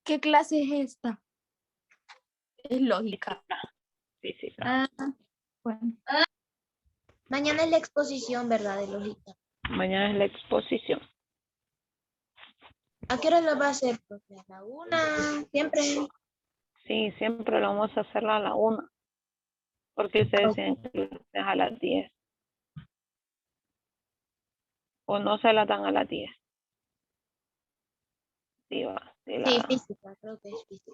¿Qué clase es esta? Es lógica. Física. Ah, bueno. Mañana es la exposición, ¿verdad? De lógica. Mañana es la exposición. ¿A qué hora lo va a hacer, profe? ¿A la 1? Siempre. Sí, siempre lo vamos a hacer a la 1. Porque ustedes Ok. tienen clases a las 10. O no se la dan a las 10. Sí, va. Sí, Sí, la, física, creo que es física.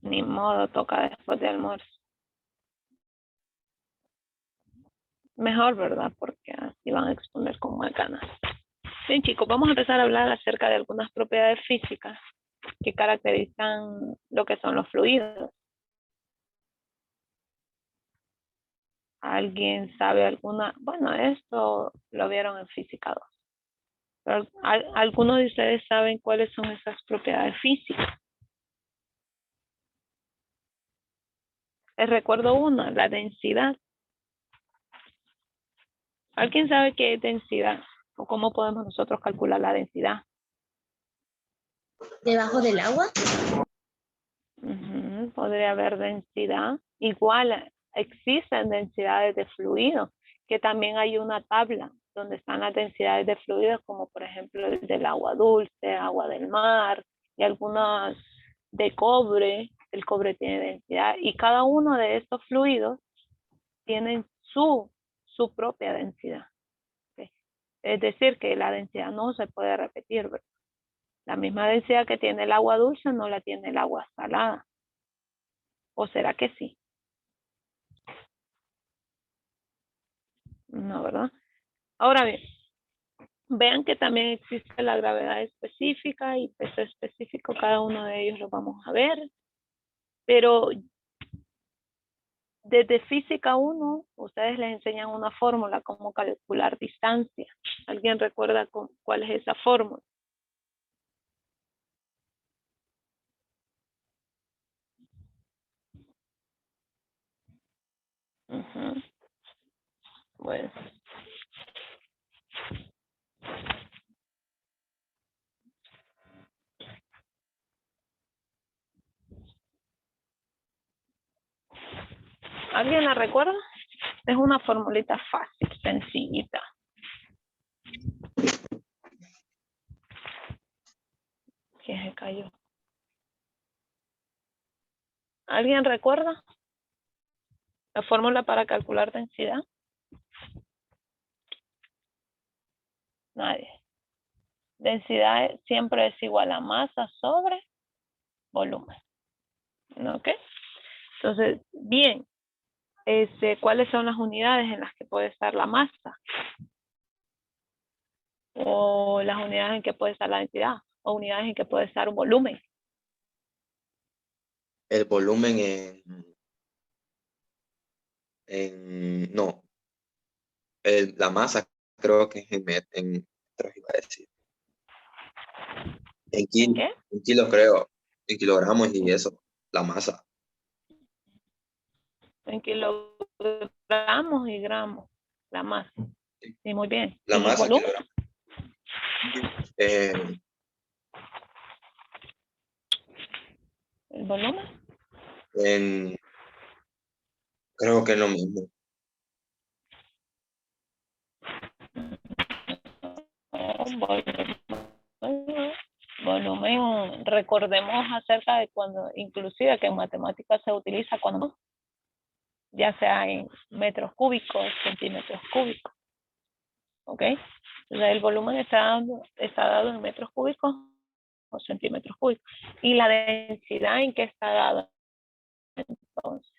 ni modo, toca después de almuerzo. Mejor, ¿verdad? Porque así van a exponer con más ganas. Bien, chicos, vamos a empezar a hablar acerca de algunas propiedades físicas que caracterizan lo que son los fluidos. ¿Alguien sabe alguna? Bueno, esto lo vieron en física 2. Pero ¿algunos de ustedes saben cuáles son esas propiedades físicas? Les recuerdo una, la densidad. ¿Alguien sabe qué es densidad? ¿O cómo podemos nosotros calcular la densidad? ¿Debajo del agua? Podría haber densidad. Igual existen densidades de fluidos, que también hay una tabla donde están las densidades de fluidos, como por ejemplo el del agua dulce, agua del mar y algunas de cobre. El cobre tiene densidad y cada uno de estos fluidos tienen su propia densidad. ¿Sí? Es decir, que la densidad no se puede repetir, ¿verdad? La misma densidad que tiene el agua dulce no la tiene el agua salada. ¿O será que sí? No, ¿verdad? Ahora bien, vean que también existe la gravedad específica y peso específico. Cada uno de ellos lo vamos a ver. Pero desde física 1, ustedes les enseñan una fórmula, cómo calcular distancia. ¿Alguien recuerda cuál es esa fórmula? Bueno. ¿Alguien la recuerda? Es una formulita fácil, sencillita. ¿Quién se cayó? ¿Alguien recuerda la fórmula para calcular densidad? Nadie. Densidad siempre es igual a masa sobre volumen. ¿Ok? Entonces, bien, ¿cuáles son las unidades en las que puede estar la masa? O las unidades en que puede estar la densidad, o unidades en que puede estar un volumen. El volumen no, la masa creo que es en metros, iba a decir. ¿En qué? En kilos creo, en kilogramos y eso, la masa. En kilogramos y gramos, la masa. Sí, muy bien. La ¿Y el masa en volumen? kilogramos. ¿El volumen? Creo que es lo mismo. Volumen, recordemos acerca de cuando, inclusive que en matemáticas se utiliza cuando, ya sea en metros cúbicos, centímetros cúbicos. ¿Ok? Entonces el volumen está dado en metros cúbicos o centímetros cúbicos. ¿Y la densidad en qué está dada entonces?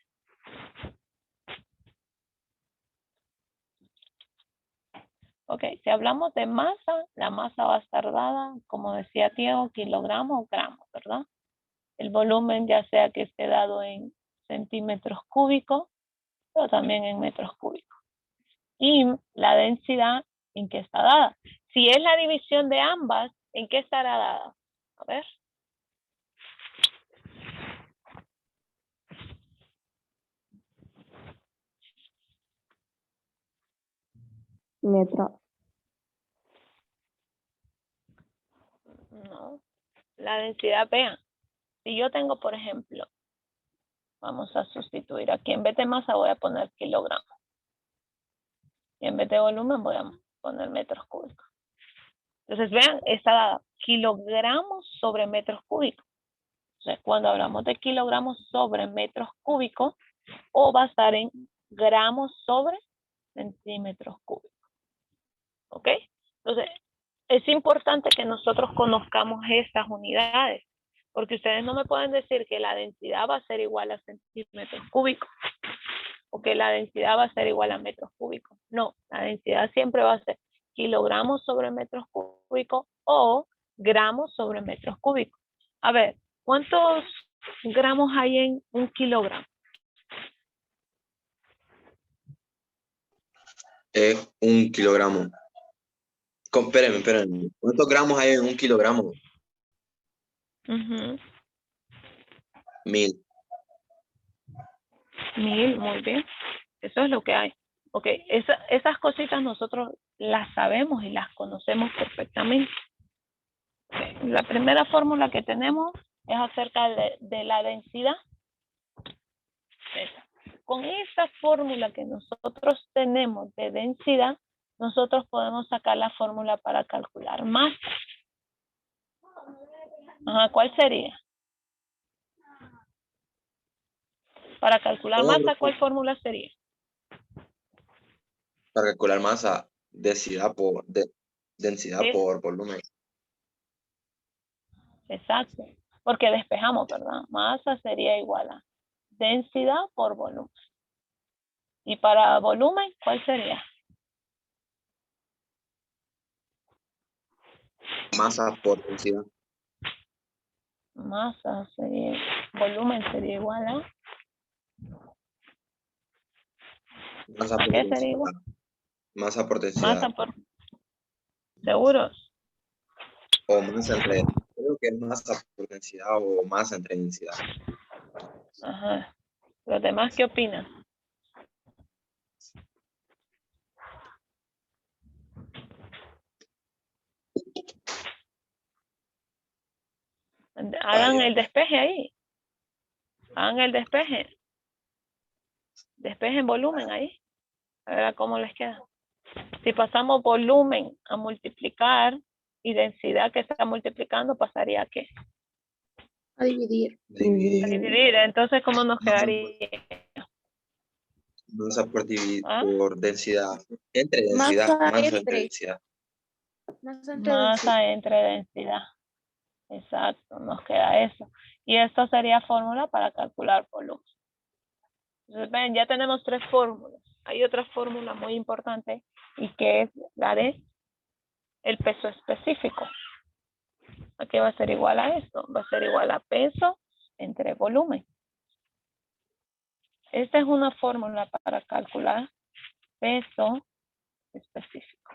Ok, si hablamos de masa, la masa va a estar dada, como decía Diego, kilogramos o gramos, ¿verdad? El volumen ya sea que esté dado en centímetros cúbicos, pero también en metros cúbicos. Y la densidad, ¿en qué está dada? Si es la división de ambas, ¿en qué estará dada? A ver. Metro. No. La densidad, vean, Si yo tengo, por ejemplo, vamos a sustituir aquí, en vez de masa voy a poner kilogramos. Y en vez de volumen voy a poner metros cúbicos. Entonces, vean, está dada kilogramos sobre metros cúbicos. Entonces, cuando hablamos de kilogramos sobre metros cúbicos, o va a estar en gramos sobre centímetros cúbicos. ¿Ok? Entonces, es importante que nosotros conozcamos estas unidades, porque ustedes no me pueden decir que la densidad va a ser igual a centímetros cúbicos, o que la densidad va a ser igual a metros cúbicos. No, la densidad siempre va a ser kilogramos sobre metros cúbicos o gramos sobre metros cúbicos. A ver, ¿cuántos gramos hay en un kilogramo? Es 1 kilogramo. Espérenme. ¿Cuántos gramos hay en 1 kilogramo? 1000. 1000, muy bien. Eso es lo que hay. Ok, esas cositas nosotros las sabemos y las conocemos perfectamente. Okay. La primera fórmula que tenemos es acerca de la densidad. Con esta fórmula que nosotros tenemos de densidad, nosotros podemos sacar la fórmula para calcular masa. Ajá, ¿cuál sería? Para calcular masa, ¿cuál fórmula sería? Para calcular masa, densidad por volumen. Exacto, porque despejamos, ¿verdad? Masa sería igual a densidad por volumen. Y para volumen, ¿cuál sería? Masa por densidad. Masa sería, volumen sería igual a... Masa ¿A por qué densidad. sería igual? Masa por densidad. Masa por... ¿Seguros? O masa entre... Creo que es masa por densidad o masa entre densidad. Ajá. ¿Los demás qué opinan? Hagan el despeje ahí. Hagan el despeje. Despejen volumen ahí. A ver cómo les queda. Si pasamos volumen a multiplicar y densidad que está multiplicando, ¿pasaría a qué? A dividir. A dividir. Entonces, ¿cómo nos quedaría? Masa por ¿Ah? por densidad. Entre densidad. Masa entre densidad. Masa entre densidad. Exacto, nos queda eso. Y esto sería fórmula para calcular volumen. Entonces, ven, ya tenemos 3 fórmulas. Hay otra fórmula muy importante y que es la de el peso específico. ¿A qué va a ser igual a esto? Va a ser igual a peso entre volumen. Esta es una fórmula para calcular peso específico.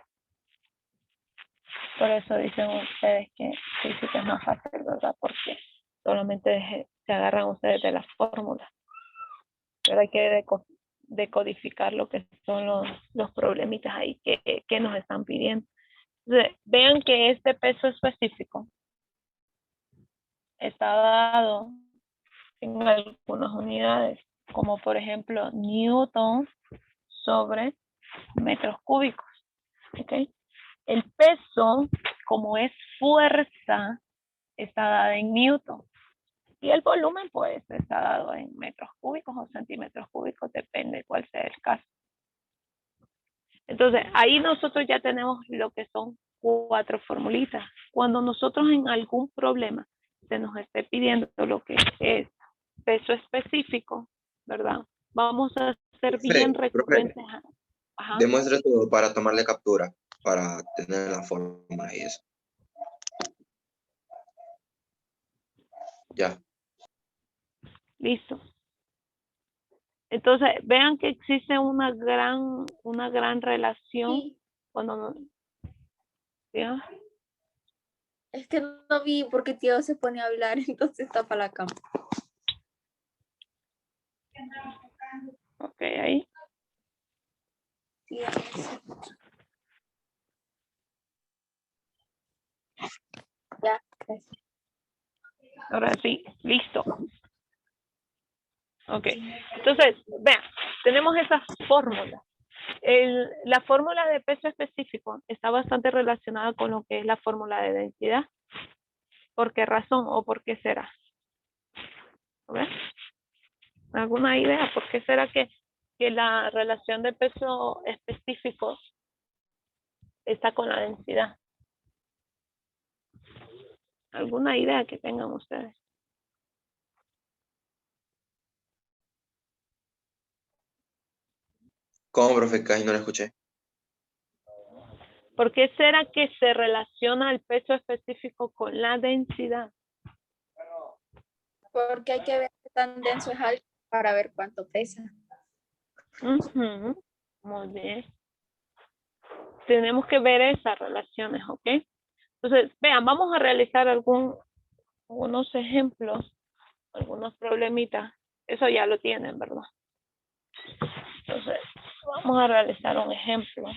Por eso dicen ustedes que física es más fácil, ¿verdad? Porque solamente se agarran ustedes de las fórmulas. Pero hay que decodificar lo que son los problemitas ahí que nos están pidiendo. Entonces, vean que este peso específico está dado en algunas unidades, como por ejemplo Newton sobre metros cúbicos. ¿Okay? El peso, como es fuerza, está dado en Newton. Y el volumen, pues, está dado en metros cúbicos o centímetros cúbicos, depende cuál sea el caso. Entonces, ahí nosotros ya tenemos lo que son 4 formulitas. Cuando nosotros en algún problema se nos esté pidiendo lo que es peso específico, ¿verdad? Vamos a ser bien recurrentes. Ajá. Demuestre todo para tomarle captura, para tener la forma y eso. Ya. Listo. Entonces, vean que existe una gran relación Sí. cuando no, ¿ya? Es que no vi porque tío se pone a hablar, entonces tapa la cámara. Ok, ahí. Sí, ya, gracias. Ahora sí, listo. Ok, entonces, vean, tenemos esa fórmula. La fórmula de peso específico está bastante relacionada con lo que es la fórmula de densidad. ¿Por qué razón o por qué será? A ver, ¿alguna idea? ¿Por qué será que la relación de peso específico está con la densidad? ¿Alguna idea que tengan ustedes? ¿Cómo, profe? Casi no lo escuché. ¿Por qué será que se relaciona el peso específico con la densidad? Porque hay que ver qué tan denso es algo para ver cuánto pesa. Ujú, muy bien. Tenemos que ver esas relaciones, ¿ok? Entonces, vean, vamos a realizar algunos ejemplos, algunos problemitas. Eso ya lo tienen, ¿verdad? Entonces, vamos a realizar un ejemplo.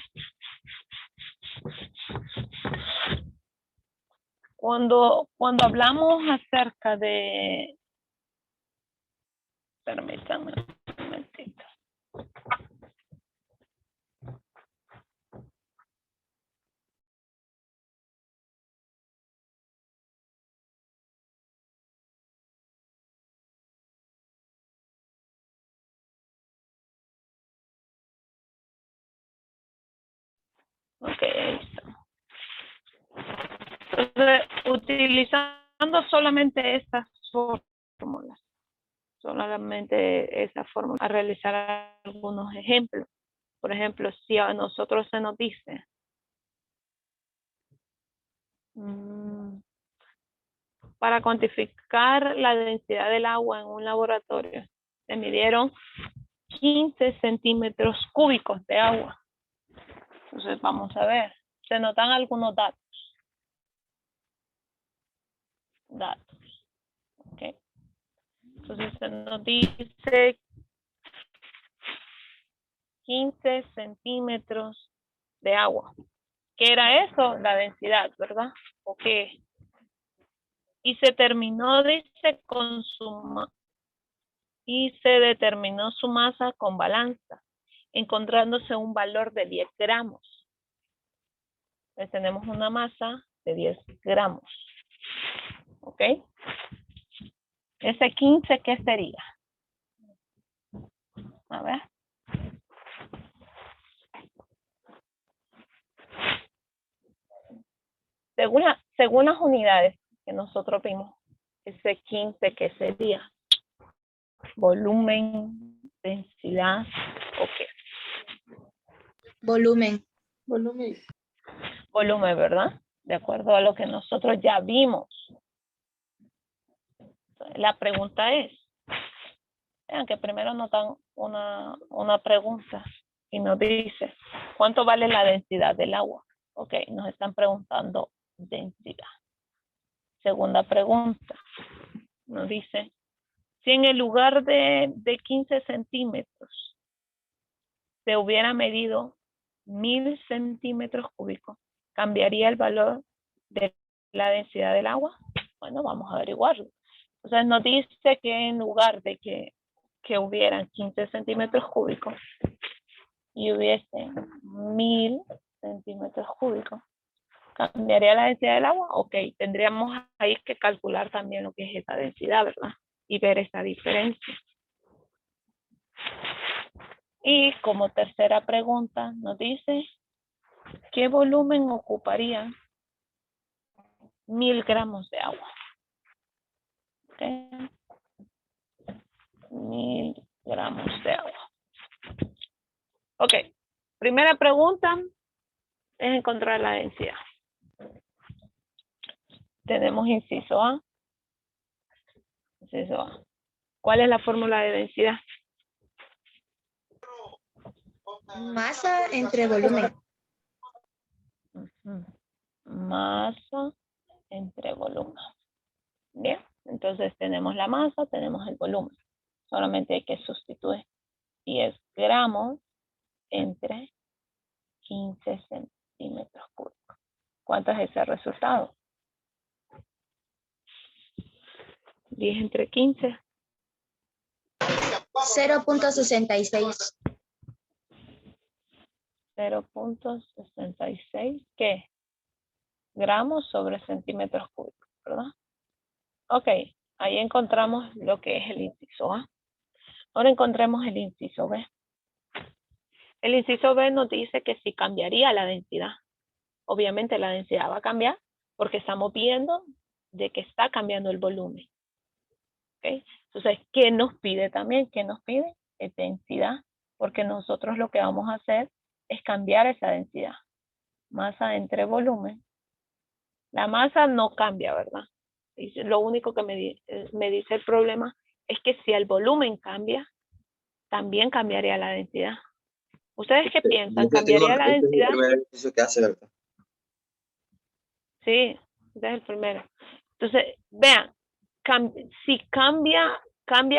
Cuando hablamos acerca de... Permítanme un momentito. Ok, ahí está. Entonces, utilizando solamente estas fórmulas, solamente esa fórmula, a realizar algunos ejemplos. Por ejemplo, si a nosotros se nos dice, para cuantificar la densidad del agua en un laboratorio, se midieron 15 centímetros cúbicos de agua. Entonces, vamos a ver, se notan algunos datos. ¿Ok? Entonces, se nos dice 15 centímetros de agua. ¿Qué era eso? La densidad, ¿verdad? ¿O qué? Y se terminó, dice, y se determinó su masa con balanza, encontrándose un valor de 10 gramos. Entonces tenemos una masa de 10 gramos. ¿Ok? Ese 15, ¿qué sería? A ver. Según las unidades que nosotros vimos, ese 15, ¿qué sería? Volumen, densidad, ¿o qué? Volumen. Volumen. Volumen, ¿verdad? De acuerdo a lo que nosotros ya vimos. La pregunta es, vean que primero nos dan una pregunta y nos dice, ¿cuánto vale la densidad del agua? Ok, nos están preguntando densidad. Segunda pregunta, nos dice, si en el lugar de 15 centímetros se hubiera medido 1000 centímetros cúbicos, ¿cambiaría el valor de la densidad del agua? Bueno, vamos a averiguarlo. Entonces nos dice que en lugar de que hubieran 15 centímetros cúbicos y hubiese 1000 centímetros cúbicos, ¿cambiaría la densidad del agua? Ok, tendríamos ahí que calcular también lo que es esa densidad, ¿verdad? Y ver esa diferencia. Y como tercera pregunta nos dice, ¿qué volumen ocuparía 1000 gramos de agua? Okay. 1000 gramos de agua. Ok, primera pregunta es encontrar la densidad. Tenemos inciso A. Inciso A. ¿Cuál es la fórmula de densidad? Masa entre volumen. Masa entre volumen. Bien, entonces tenemos la masa, tenemos el volumen. Solamente hay que sustituir 10 gramos entre 15 centímetros cúbicos. ¿Cuánto es ese resultado? 10 entre 15. 0.66. 0.66, ¿qué? Gramos sobre centímetros cúbicos, ¿verdad? Ok, ahí encontramos lo que es el inciso A. Ahora encontremos el inciso B. El inciso B nos dice que si cambiaría la densidad. Obviamente la densidad va a cambiar porque estamos viendo de que está cambiando el volumen. ¿Okay? Entonces, ¿qué nos pide también? ¿Qué nos pide? Es densidad, porque nosotros lo que vamos a hacer es cambiar esa densidad. Masa entre volumen. La masa no cambia, ¿verdad? Lo único que me dice el problema es que si el volumen cambia, también cambiaría la densidad. ¿Ustedes qué piensan? ¿Cambiaría la Este es el densidad? primer ejercicio que hace, ¿verdad? Sí, este es el primero. Entonces, vean, si cambia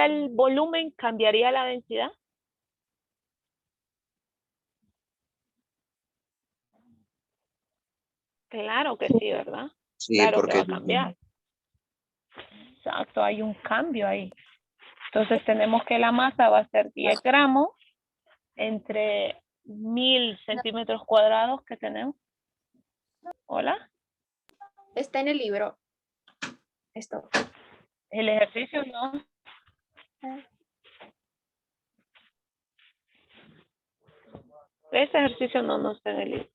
el volumen, ¿cambiaría la densidad? Claro que sí, ¿verdad? Sí, Claro que va porque a cambiar. Exacto, hay un cambio ahí. Entonces tenemos que la masa va a ser 10 gramos entre 1000 centímetros cuadrados que tenemos. ¿Hola? Está en el libro. Esto. El ejercicio no. Ese ejercicio no está en el libro.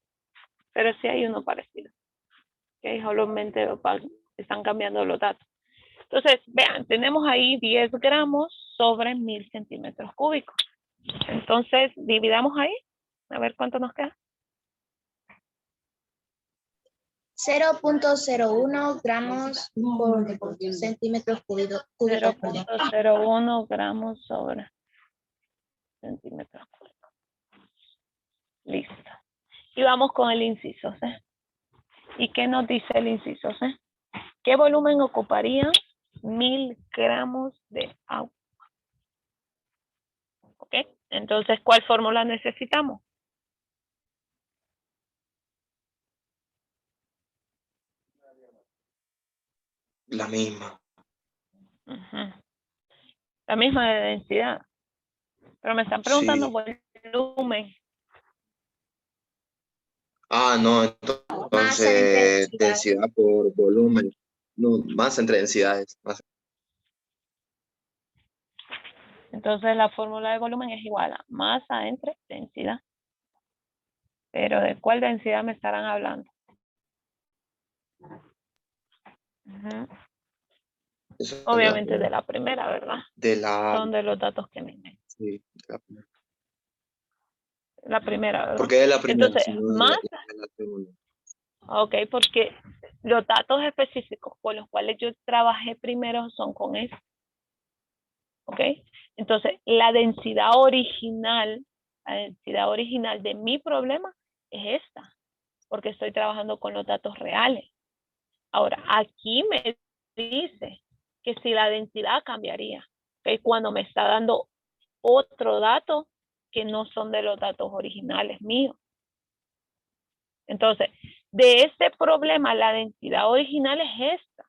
Pero sí hay uno parecido. Que solamente están cambiando los datos. Entonces, vean, tenemos ahí 10 gramos sobre 1000 centímetros cúbicos. Entonces, dividamos ahí. A ver cuánto nos queda. 0.01 gramos por centímetros cúbicos. 0.01 gramos sobre centímetros cúbicos. Listo. Y vamos con el inciso C. ¿Y qué nos dice el inciso C? ¿Qué volumen ocuparía 1000 gramos de agua? ¿Ok? Entonces, ¿cuál fórmula necesitamos? la misma. La misma de densidad. Pero me están preguntando Sí. volumen. Ah, no, Masa entre entonces densidad por volumen. No, más entre densidades. Entonces la fórmula de volumen es igual a masa entre densidad. Pero ¿de cuál densidad me estarán hablando? Obviamente de la primera, ¿verdad? Son de los datos que me dicen. Sí, La primera, ¿verdad? porque es la primera. Entonces, Si no, masa. la segunda. Ok, porque los datos específicos con los cuales yo trabajé primero son con eso. Ok, entonces la densidad original de mi problema es esta, porque estoy trabajando con los datos reales. Ahora, aquí me dice que si la densidad cambiaría, ¿okay? Cuando me está dando otro dato que no son de los datos originales míos. Entonces, de este problema, la densidad original es esta.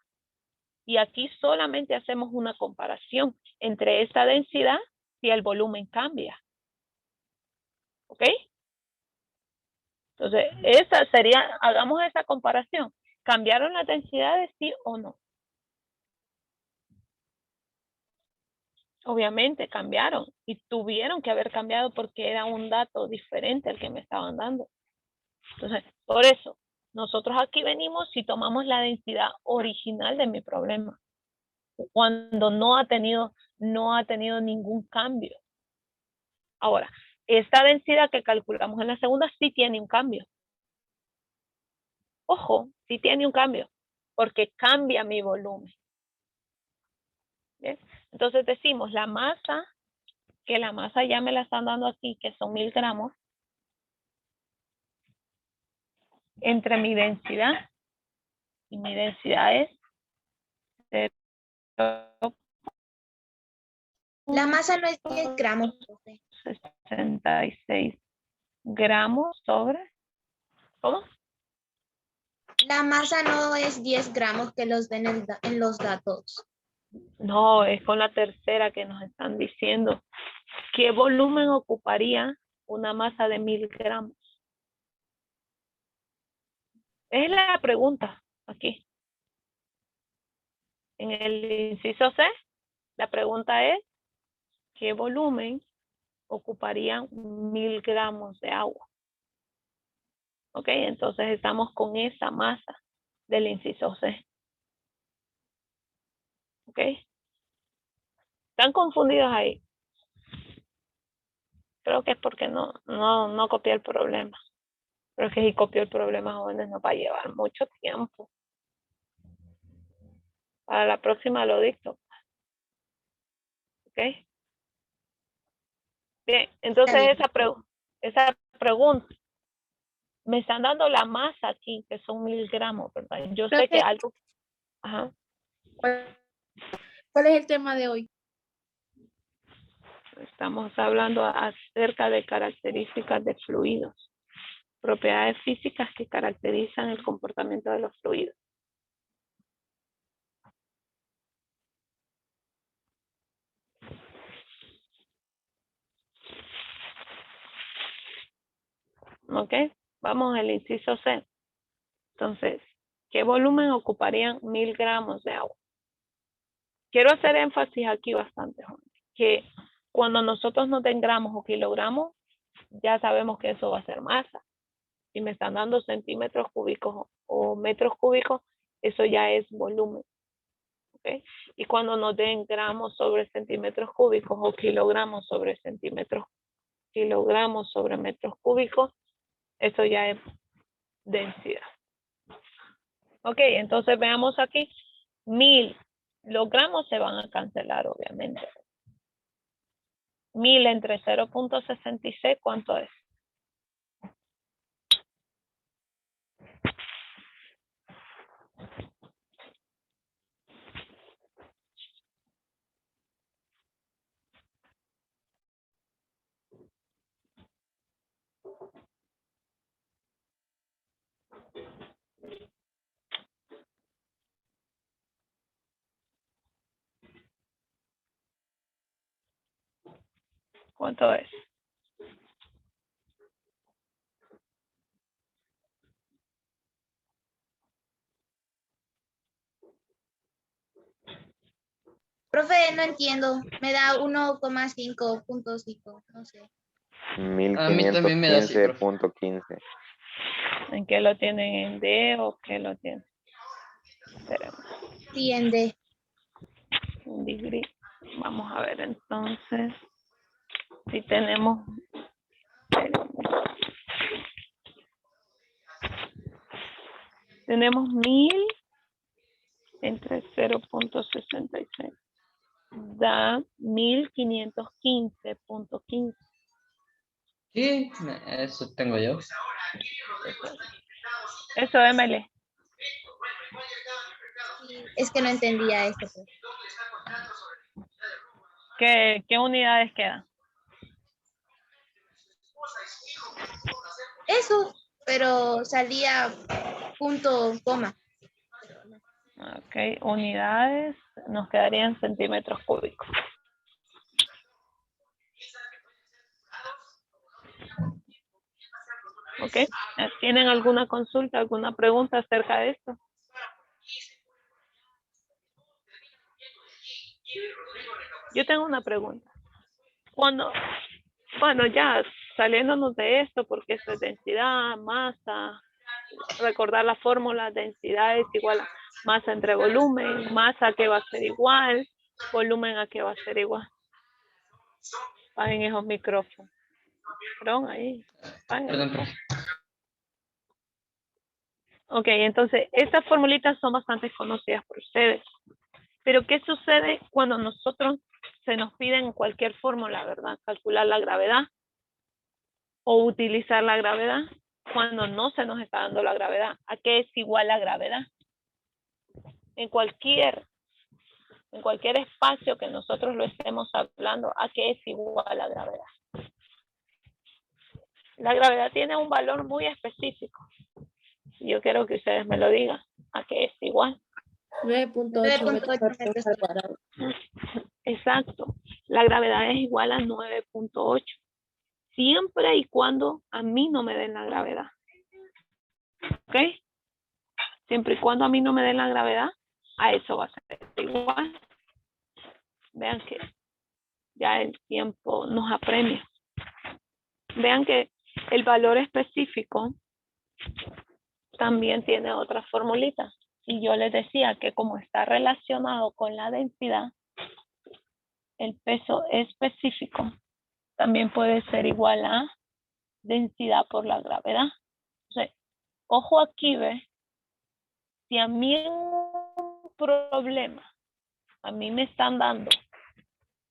Y aquí solamente hacemos una comparación entre esta densidad y el volumen cambia. ¿Ok? Entonces, esa sería, hagamos esa comparación. ¿Cambiaron las densidades, sí o no? Obviamente cambiaron y tuvieron que haber cambiado porque era un dato diferente al que me estaban dando. Entonces, por eso, nosotros aquí venimos y tomamos la densidad original de mi problema, cuando no ha tenido ningún cambio. Ahora, esta densidad que calculamos en la segunda sí tiene un cambio. Ojo, sí tiene un cambio, porque cambia mi volumen. ¿Bien? Entonces decimos la masa, que la masa ya me la están dando aquí, que son 1000 gramos, entre mi densidad, y mi densidad es 0.66 La masa no es 10 gramos. gramos sobre, ¿cómo? La masa no es 10 gramos que los den en los datos. No, es con la tercera que nos están diciendo. ¿Qué volumen ocuparía una masa de 1000 gramos? Es la pregunta aquí. En el inciso C, la pregunta es, ¿qué volumen ocuparían 1000 gramos de agua? Ok, entonces estamos con esa masa del inciso C. Ok. ¿Están confundidos ahí? Creo que es porque no copié el problema. Pero es que si copio el problema, jóvenes, nos va a llevar mucho tiempo. Para la próxima lo dicto. ¿Ok? Bien, entonces Está bien. esa pregunta, me están dando la masa aquí, que son 1000 gramos, ¿verdad? Yo sé que Profe, algo... Ajá. ¿cuál es el tema de hoy? Estamos hablando acerca de características de fluidos, propiedades físicas que caracterizan el comportamiento de los fluidos. ¿Ok? Vamos al inciso C. Entonces, ¿qué volumen ocuparían 1000 gramos de agua? Quiero hacer énfasis aquí bastante, que cuando nosotros nos den gramos o kilogramos, ya sabemos que eso va a ser masa. Si me están dando centímetros cúbicos o metros cúbicos, eso ya es volumen. ¿Okay? Y cuando nos den gramos sobre centímetros cúbicos o kilogramos sobre kilogramos sobre metros cúbicos, eso ya es densidad. Ok, entonces veamos aquí, 1000, los gramos se van a cancelar obviamente. 1000 entre 0.66, ¿cuánto es? ¿Cuánto es? Profe, no entiendo. Me da 1,5.5, no sé. A mí también me da así, profe. 1515.15. ¿En qué lo tienen? ¿En D o qué lo tienen? Esperemos. Sí, en D. En degree. Vamos a ver entonces. Si tenemos... Tenemos 1000 entre 0.66. Da 1515.15. Sí, eso tengo yo. Eso, Emily. Sí, es que no entendía esto, pues. ¿Qué unidades quedan? Eso, pero salía punto, coma. Ok, unidades nos quedarían centímetros cúbicos. Ok, ¿tienen alguna consulta, alguna pregunta acerca de esto? Yo tengo una pregunta. Bueno, ya saliéndonos de esto, porque esto es densidad, masa, recordar la fórmula, densidad es igual a masa entre volumen, masa que va a ser igual, volumen a que va a ser igual. Paguen esos micrófonos. Perdón, ahí. Perdón, profe. Ok, entonces estas formulitas son bastante conocidas por ustedes. Pero ¿qué sucede cuando nosotros se nos piden cualquier fórmula, verdad? Calcular la gravedad o utilizar la gravedad cuando no se nos está dando la gravedad. ¿A qué es igual la gravedad? En cualquier espacio que nosotros lo estemos hablando, ¿a qué es igual la gravedad? La gravedad tiene un valor muy específico. Yo quiero que ustedes me lo digan. ¿A qué es igual? 9.8 metros 9.8 metros al cuadrado. Exacto. La gravedad es igual a 9.8. Siempre y cuando a mí no me den la gravedad. ¿Ok? Siempre y cuando a mí no me den la gravedad, a eso va a ser igual. Vean que ya el tiempo nos apremia. Vean que el valor específico también tiene otra formulita. Y yo les decía que como está relacionado con la densidad, el peso específico también puede ser igual a densidad por la gravedad. Entonces, ojo aquí, ¿ve? Si a mí en un problema, a mí me están dando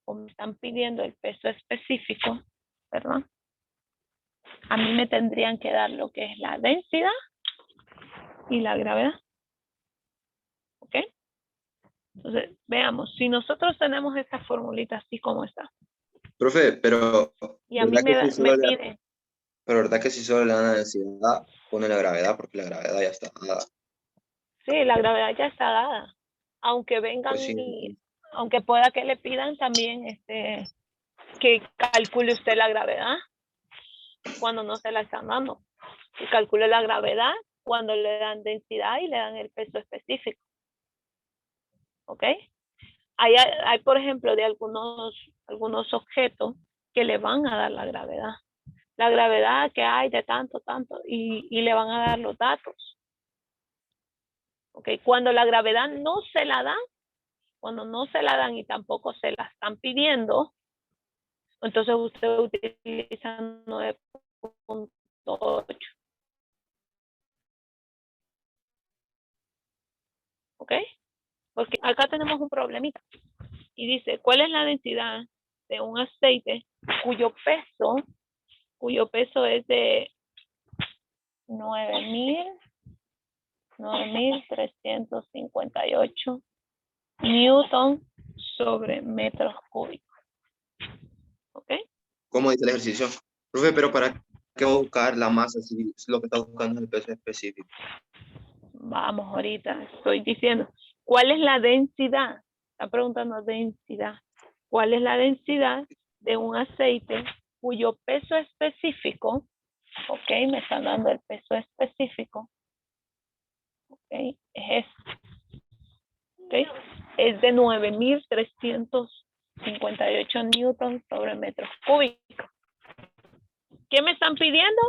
o me están pidiendo el peso específico, ¿verdad? A mí me tendrían que dar lo que es la densidad y la gravedad. ¿Ok? Entonces, veamos, si nosotros tenemos esta formulita así como está. Profe, pero Y a mí ¿verdad que me, sí me solo le, pide, pero verdad que si solo le dan la densidad, pone la gravedad porque la gravedad ya está dada? sí, la gravedad ya está dada. Aunque vengan Pues sí, y, aunque pueda que le pidan también que calcule usted la gravedad cuando no se la están dando. Y calcule la gravedad cuando le dan densidad y le dan el peso específico. ¿Ok? Hay por ejemplo, de algunos objetos que le van a dar la gravedad. La gravedad que hay de tanto, y le van a dar los datos. ¿Ok? Cuando la gravedad no se la dan, cuando no se la dan y tampoco se la están pidiendo, entonces usted utiliza 9.8. ¿Ok? Porque acá tenemos un problemita. Y dice, ¿cuál es la densidad de un aceite cuyo peso es de 9.358 newton sobre metros cúbicos? ¿Ok? ¿cómo dice el ejercicio? Profe, pero ¿para qué buscar la masa si lo que está buscando es el peso específico? Vamos, ahorita estoy diciendo, ¿cuál es la densidad? Está preguntando densidad. ¿Cuál es la densidad de un aceite cuyo peso específico, ok, me están dando el peso específico, ok, es este, ok, es de 9.358 newtons sobre metros cúbicos. ¿Qué me están pidiendo?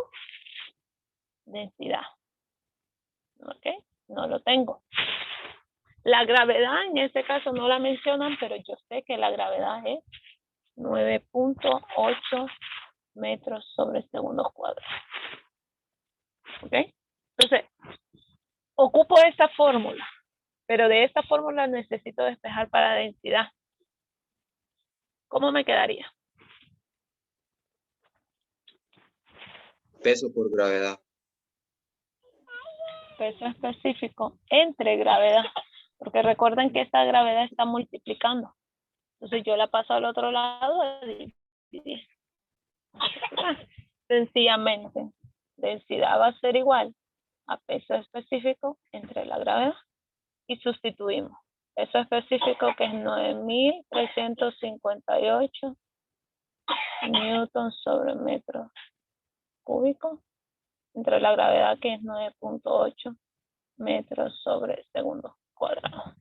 Densidad. Ok, no lo tengo. La gravedad en este caso no la mencionan, pero yo sé que la gravedad es 9.8 metros sobre segundos cuadrados. ¿Ok? Entonces, ocupo esta fórmula, pero de esta fórmula necesito despejar para densidad. ¿Cómo me quedaría? Peso por gravedad. Peso específico entre gravedad. Porque recuerden que esta gravedad está multiplicando. Entonces yo la paso al otro lado y sencillamente densidad va a ser igual a peso específico entre la gravedad y sustituimos. Peso específico que es 9.358 newtons sobre metro cúbico entre la gravedad que es 9.8 metros sobre segundo cuadrado.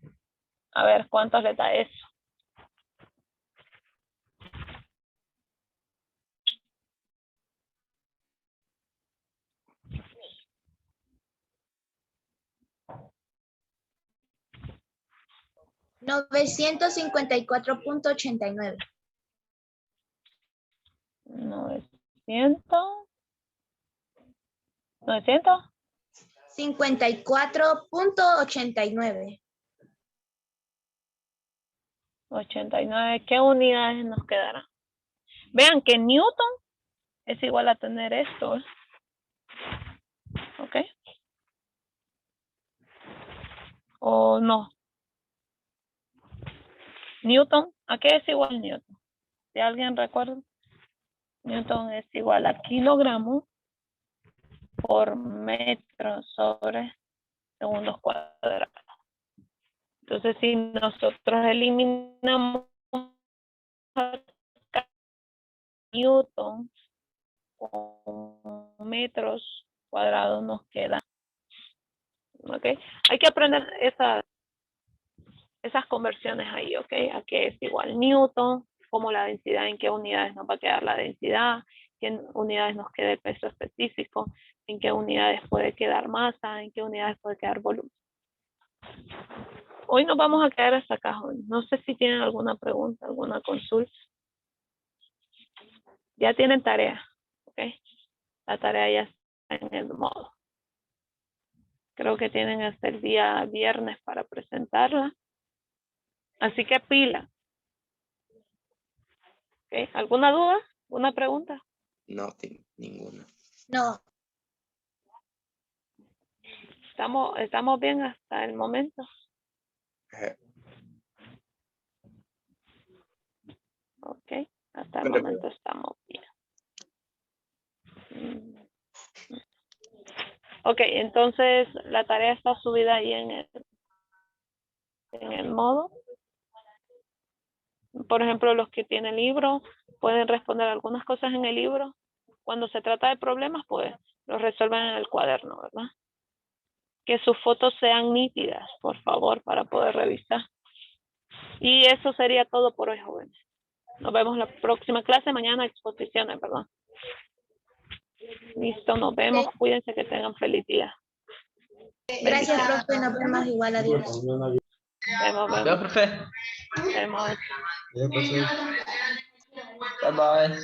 A ver, ¿cuánto le da eso? $954.89. 900. 54.89. 89. ¿Qué unidades nos quedarán? Vean que Newton es igual a tener esto. ¿Ok? ¿O no? Newton, ¿a qué es igual Newton? Si alguien recuerda, Newton es igual a kilogramos por metro sobre segundos cuadrados. Entonces, si nosotros eliminamos newtons con metros cuadrados nos queda. ¿Ok? Hay que aprender esas conversiones ahí, ¿ok? A qué es igual newton, como la densidad, en qué unidades nos va a quedar la densidad, en qué unidades nos queda el peso específico, en qué unidades puede quedar masa, en qué unidades puede quedar volumen. Hoy nos vamos a quedar hasta acá, joven. No sé si tienen alguna pregunta, alguna consulta. Ya tienen tarea, ¿ok? La tarea ya está en el modo. Creo que tienen hasta el día viernes para presentarla. Así que pila. ¿Ok? ¿Alguna duda? ¿Una pregunta? No, ninguna. No. ¿Estamos bien hasta el momento? Ok, hasta el momento estamos bien. Ok, entonces la tarea está subida ahí en el modo. Por ejemplo, los que tienen libro pueden responder algunas cosas en el libro. Cuando se trata de problemas, pues los resuelven en el cuaderno, ¿verdad? Que sus fotos sean nítidas, por favor, para poder revisar. Y eso sería todo por hoy, jóvenes. Nos vemos la próxima clase, mañana exposiciones, ¿verdad? Listo, nos vemos. Cuídense, que tengan feliz día. Gracias, profe. Nos vemos igual. Adiós. Vemos. Ya, profe. Vemos. Bye bye.